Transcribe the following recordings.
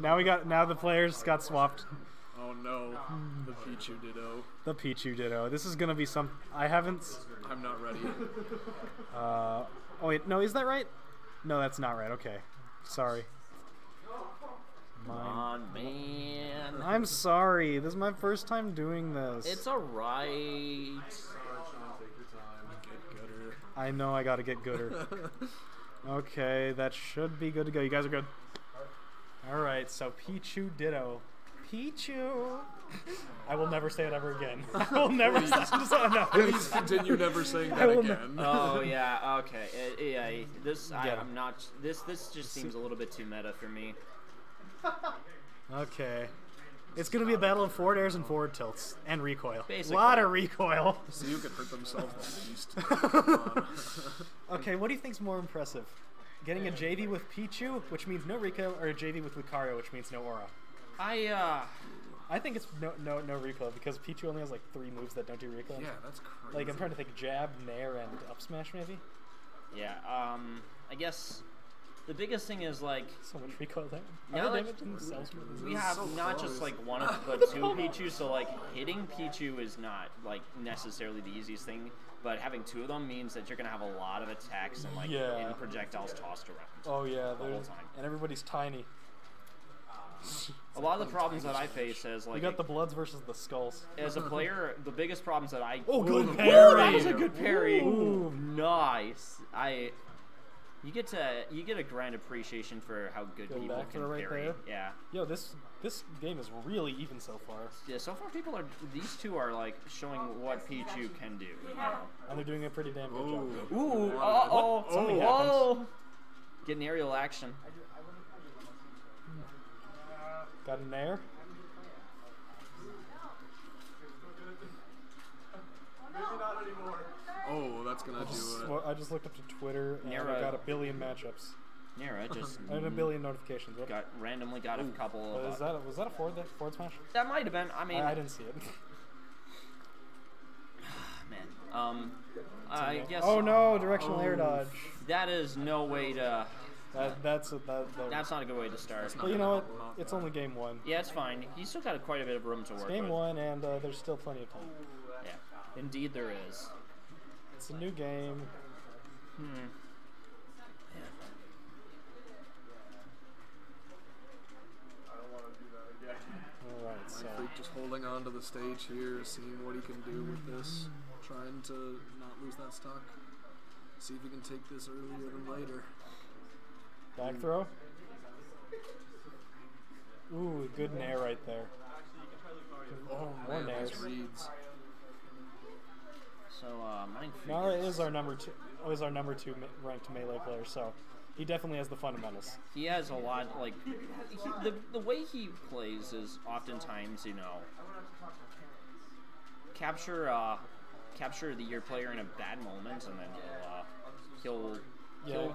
Now the players got swapped. Oh no, the Pichu Ditto. The Pichu Ditto. This is gonna be some. I haven't. I'm not ready. Oh wait, no, is that right? No, that's not right. Okay, sorry. Come on, man. I'm sorry. This is my first time doing this. It's alright. Get gooder. I know I gotta get gooder. Okay, that should be good to go. You guys are good. Alright, so Pichu Ditto. Pichu! I will never say it ever again. I will never say it. Please continue never saying that again. Oh yeah, okay. I'm not. This just seems a little bit too meta for me. Okay. It's gonna be a battle of forward airs and forward tilts. And recoil. Basically. A lot of recoil. See who can hurt themselves the least. Okay, what do you think's more impressive? Getting a JV with Pichu, which means no recoil, or a JV with Lucario, which means no aura? I think it's no recoil because Pichu only has like 3 moves that don't do recoil. Yeah, that's crazy. Like I'm trying to think jab, nair, and up smash maybe. Yeah. I guess the biggest thing is like So much recoil there. Yeah, like, damage themselves. we have so not close. just like one of but 2 Pichu, so like hitting Pichu is not like necessarily the easiest thing, but having 2 of them means that you're gonna have a lot of attacks and like and projectiles tossed around. Oh yeah, the whole time. And everybody's tiny. A lot of the problems that I face as like You got the Bloods versus the Skulls. as a player, the biggest problems that I good Ooh, parry! that was a good parry. Ooh. Nice. You get a grand appreciation for how good Go people back can throw right parry. there. Yeah. Yo, this game is really even so far. Yeah, so far these two are like showing what Pichu can do. You know? And they're doing a pretty damn good job. Ooh, Something whoa. Getting aerial action. Got an air. Oh, that's gonna do it. Well, I just looked up to Twitter and I got a billion matchups. Nera just I had a billion notifications. What? randomly got a couple of. Was that a forward smash? That might have been. I mean, I didn't see it. man. I guess. Oh no! Directional air dodge. That is no way to. That's That's not a good way to start. But you know what? It's only game 1. Yeah, it's fine. He's still got quite a bit of room to work Game with. 1, and there's still plenty of time. Yeah, indeed there is. It's a new game. Alright, so Freak just holding on to the stage here, seeing what he can do with this, trying to not lose that stock. See if he can take this earlier than later. back throw. Ooh, good nair right there. Oh More man, nairs. those reads. So, Mind Freak. Nara is our number 2 ranked melee player, so he definitely has the fundamentals. He has a lot, like, the way he plays is oftentimes, you know, capture your player in a bad moment, and then he'll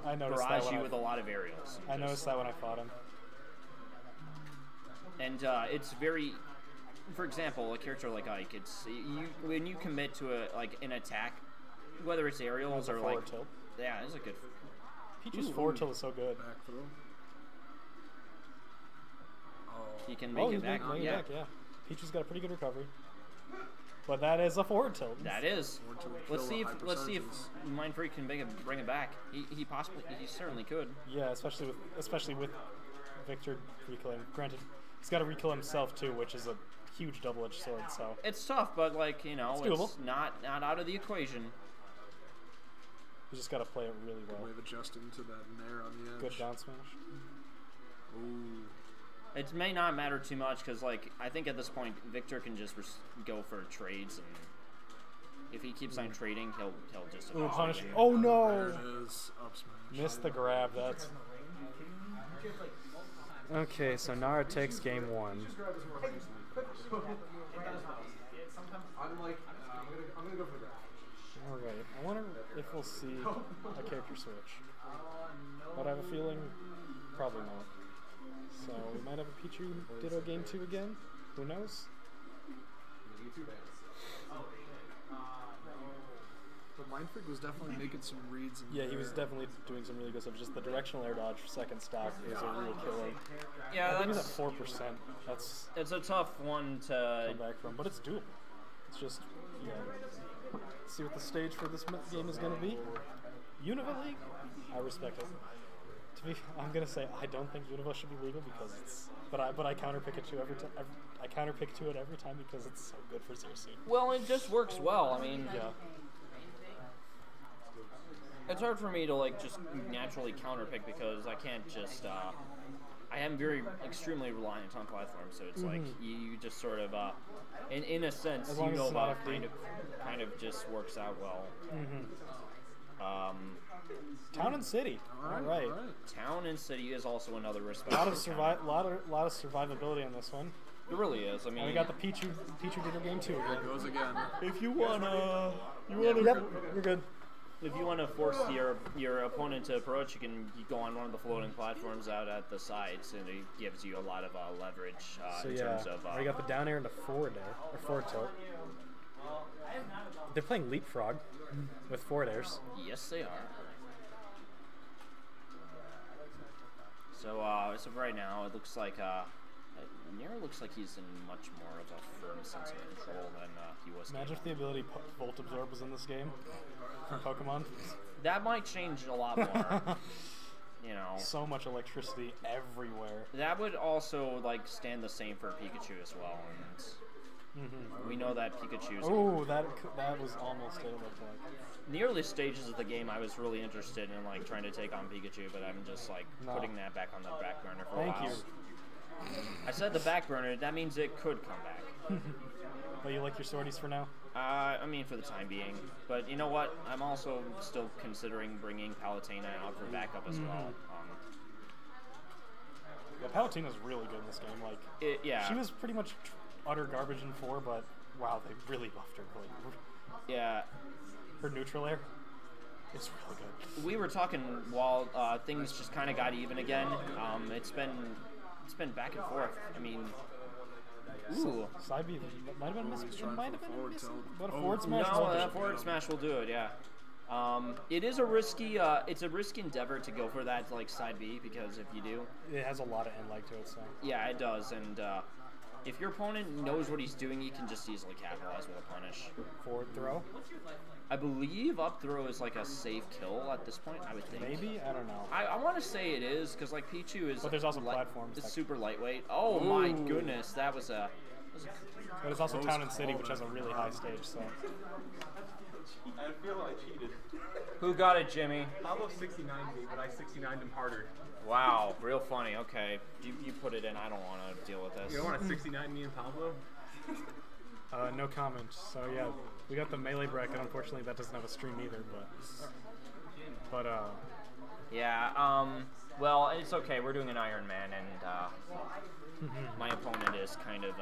I noticed that barrage when you I- with a lot of aerials. I noticed that when I fought him. And it's very, for example, a character like Ike, it's when you commit to an attack, whether it's aerials or forward like tilt. yeah, it's a good. Peach's forward tilt is so good. Back throw. Oh. He can make He's it back. making it Yeah, back, yeah. Peach's got a pretty good recovery. But that is a forward tilt. that is. Forward tilt Let's kill see at high if percentages. Mind Freak can bring it back. He certainly could. Yeah, especially with Victor reclaim. Granted, he's got to reclaim himself too, which is a huge double-edged sword. So It's tough, but like you know, It's doable. it's not out of the equation. you just got to play it really Good well. way of adjusting to that nair on the edge. Good down smash. Ooh. It may not matter too much because, like, I think at this point Victor can just go for trades, and if he keeps on trading, he'll just. Ooh, eventually punish. win. Oh There no! it is. Up smash. Missed the grab. That's. Okay, so Nara takes game 1. Alright, I wonder if we'll see a character switch. But I have a feeling probably not. So we might have a Pichu Ditto game 2 again. Who knows? Mind Freak was definitely making some reads. In Yeah, there. he was definitely doing some really good stuff. Just the directional air dodge second stock is a real killer. Yeah, I think he's that's at 4%. That's it's a tough one to. come back from, but it's doable. It's just, see what the stage for this game is going to be. Unova League, I respect it. I'm gonna say I don't think Unova should be legal because it's, but I counter Pikachu every time. I counter pick to it every time because it's so good for Xerxes. Well, it just works well. I mean, Yeah. it's hard for me to like just naturally counter pick because I can't just. I am extremely reliant on platforms, so it's like you just sort of, in a sense, As long as it's Unova not FD. kind of just works out well. Town and City. All right. Town and City is also another respect. A lot of survivability on this one. It really is. I mean, And we got the Pichu Ditto game too. There it goes again. If you wanna, Yep, we're good. if you want to force your opponent to approach, you go on one of the floating platforms out at the sides, and it gives you a lot of leverage So in yeah, terms of. we got the down air and the forward air, or forward tilt. They're playing leapfrog with forward airs. Yes, they are. So, so right now it looks like Nero looks like he's in much more of a firm sense of control than he was. Imagine if the ability Volt Absorb was in this game from Pokemon. That might change a lot more. You know, So much electricity everywhere. that would also like stand the same for Pikachu as well. And we know that Pikachu's Oh, that was almost it. It looked like. in the early stages of the game. I was really interested in like trying to take on Pikachu, but I'm just like No. putting that back on the back burner for a Thank while. you. I said the back burner. That means it could come back. But you like your sorties for now? I mean, for the time being. But you know what? I'm also still considering bringing Palutena out for backup as well. Yeah, Palutena's really good in this game. Like, Yeah. she was pretty much utter garbage in 4, but wow, they really buffed her. Like, Yeah. her neutral air is really good. We were talking while things just kind of got even again. It's been back and forth. I mean, ooh. Side B might have been missing. It might have been forward missing. tilt. But a Oh, forward smash. No, is that forward smash will do it. Yeah. It is a risky. It's a risky endeavor to go for that like side B because if you do, It has a lot of end leg to it, so. yeah, it does. And if your opponent knows what he's doing, he can just easily capitalize with a punish. Forward throw? I believe up throw is like a safe kill at this point. I would think. Maybe? I don't know. I want to say it is because like Pichu is. But there's also platforms It's that- super lightweight. Oh my Ooh. goodness, that was a. But it's also Close Town and City, call which has a really high stage, so. I feel I cheated. Who got it, Jimmy? Pablo 69'd me, but I 69'd him harder. Wow, real funny. Okay, you put it in. I don't want to deal with this. You don't want to 69 me and Pablo? No comment. So yeah, we got the melee bracket. Unfortunately, that doesn't have a stream either, but Yeah. Well, it's okay. We're doing an Iron Man, and my opponent is kind of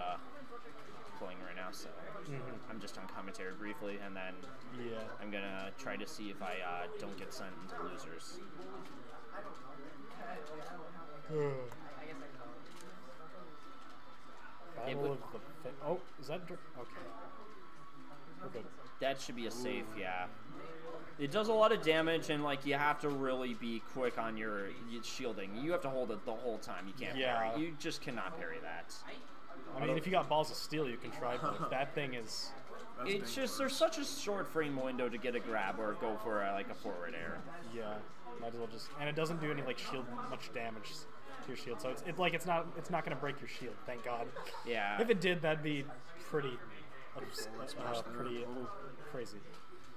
playing right now, so I'm just on commentary briefly, and then yeah. I'm gonna try to see if I don't get sent into losers. Battle would- of the oh, is that okay? We're good. That should be a safe, yeah. It does a lot of damage, and like you have to really be quick on your shielding. You have to hold it the whole time. You can't Yeah. parry. You just cannot parry that. I mean, if you got balls of steel, you can try, but if that thing is. It's just there's such a short frame window to get a grab or go for like a forward air. Yeah, might as well just, and it doesn't do any like shield much damage to your shield, so it's not gonna break your shield. Thank God. Yeah. If it did, that'd be pretty, pretty Oh. crazy.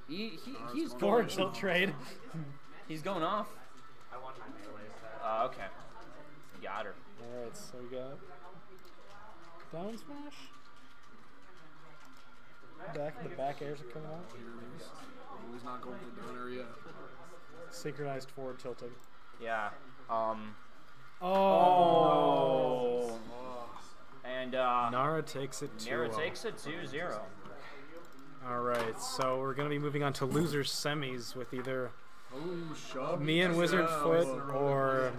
He's Forward going. tilt trade. He's going off. I won my melee. Okay. Got her. All right, so we got down smash. The back airs are coming out. Here it is. Oh, he's not going for the downer yet. Synchronized forward tilting. Yeah. Oh. Oh. And Nara takes it 2-0. Nara takes it 2-0. All right, so we're gonna be moving on to losers semis with either Oh, shove. me and Wizard Yeah, Foot Wizard or